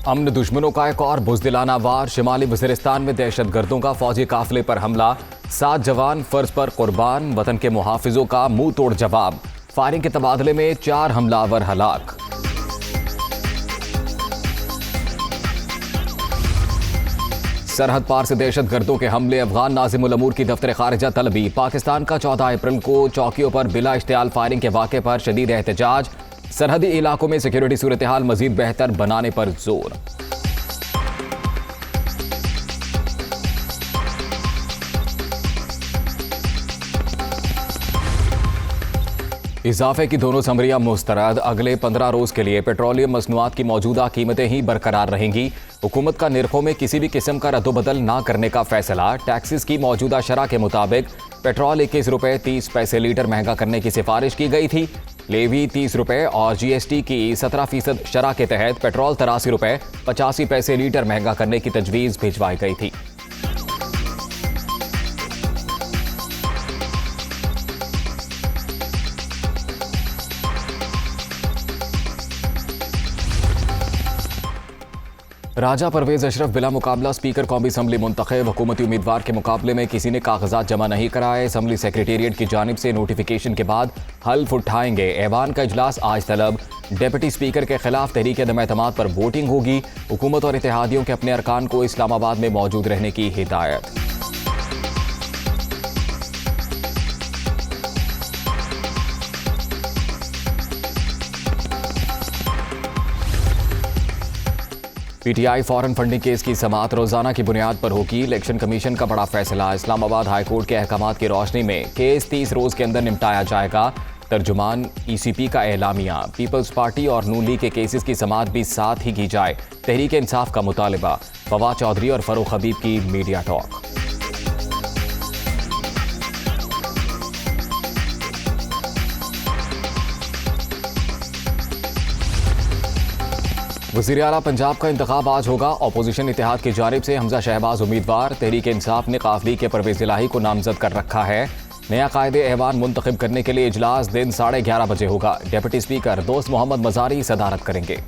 अमन दुश्मनों का एक और बुज़दिलाना वार। शिमाली वज़ीरिस्तान में दहशतगर्दों का फौजी काफिले पर हमला। 7 जवान फर्ज पर कुर्बान। वतन के मुहाफिजों का मुंह तोड़ जवाब। फायरिंग के तबादले में 4 हमलावर हलाक। सरहद पार से दहशतगर्दों के हमले। अफगान नाज़िमुल अमूर की दफ्तर खारिजा तलबी। पाकिस्तान का 14 अप्रैल को चौकियों पर बिला इश्तियाल फायरिंग के वाक़े पर शदीद एहतजाज। सरहदी इलाकों में सिक्योरिटी सूरत हाल मजीद बेहतर बनाने पर जोर। इजाफे की दोनों समरियां मुस्तरद। अगले 15 रोज के लिए पेट्रोलियम मसनूआत की मौजूदा कीमतें ही बरकरार रहेंगी। हुकूमत का निर्खों में किसी भी किस्म का रद्दोबदल ना करने का फैसला। टैक्सेस की मौजूदा शरह के मुताबिक पेट्रोल 21 रुपये 30 पैसे लीटर महंगा करने की सिफारिश की गई थी। लेवी 30 रुपये और GST की 17% शरह के तहत पेट्रोल 83 रुपये 85 पैसे लीटर महंगा करने की तजवीज़ भिजवाई गई थी। राजा परवेज अशरफ बिला मुकाबला स्पीकर कौमी असम्बली मुंतखब। हुकूमती उम्मीदवार के मुकाबले में किसी ने कागजात जमा नहीं कराए। असम्बली सेक्रेटेरिएट की जानिब से नोटिफिकेशन के बाद हल्फ उठाएंगे। ऐवान का इजलास आज तलब। डिप्टी स्पीकर के खिलाफ तहरीक अदम एतमाद पर वोटिंग होगी। हुकूमत और इत्तेहादियों के अपने अरकान को इस्लामाबाद में मौजूद रहने की हिदायत। PTI फॉरेन फंडिंग केस की समाअत रोजाना की बुनियाद पर होगी। इलेक्शन कमीशन का बड़ा फैसला। इस्लामाबाद हाईकोर्ट के अहकामात की रोशनी में केस 30 रोज के अंदर निपटाया जाएगा। तर्जुमान ECP का एलामिया। पीपल्स पार्टी और नून लीग के केसेस की समाअत भी साथ ही की जाए। तहरीक इंसाफ का मुतालिबा। फवाद चौधरी और फरूख हबीब की मीडिया टॉक। वज़ीर आला पंजाब का इंतखाब आज होगा। अपोजिशन इत्तेहाद की जानिब से हमजा शहबाज उम्मीदवार। तहरीक इंसाफ ने काफली के परवेज इलाही को नामजद कर रखा है। नया कायदे ऐवान मुंतखब करने के लिए इजलास दिन 11:30 बजे होगा। डिप्टी स्पीकर दोस्त मोहम्मद मजारी सदारत करेंगे।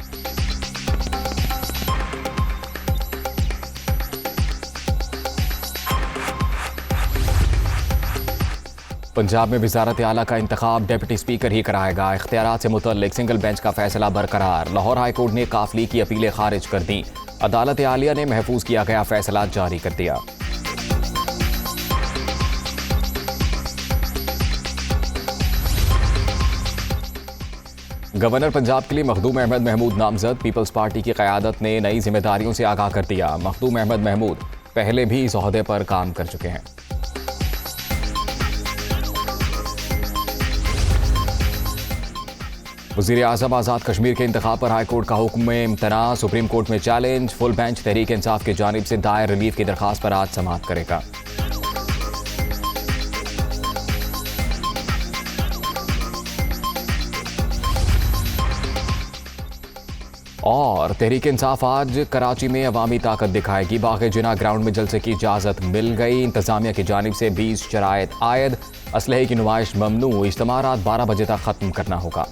पंजाब में वज़ारत आला का इंतखाब डिप्टी स्पीकर ही कराएगा। इख्तियारात से मुतल्लिक सिंगल बेंच का फैसला बरकरार। लाहौर हाई कोर्ट ने काफली की अपीलें खारिज कर दी। अदालत आलिया ने महफूज किया गया फैसला जारी कर दिया। गवर्नर पंजाब के लिए मखदूम अहमद महमूद नामजद। पीपल्स पार्टी की क़यादत ने नई जिम्मेदारियों से आगाह कर दिया। मखदूम अहमद महमूद पहले भी इस ओहदे पर काम कर चुके हैं। वज़ीर आज़म आज़ाद कश्मीर के इंतखाब पर हाई कोर्ट का हुक्म में इम्तना। सुप्रीम कोर्ट में challenge. Full bench Tehreek Insaf की जानिब से दायर रिलीफ की दरखास्त पर आज समाअत करेगा। और तहरीक इंसाफ आज कराची में अवामी ताकत दिखाएगी। बाग़ जिना ग्राउंड में जलसे की इजाज़त मिल गई। इंतजामिया की जानिब से 20 शराइत आयद। असलहे की नुमाइश ममनू। इज्तिमा रात 12 बजे तक ख़त्म करना होगा।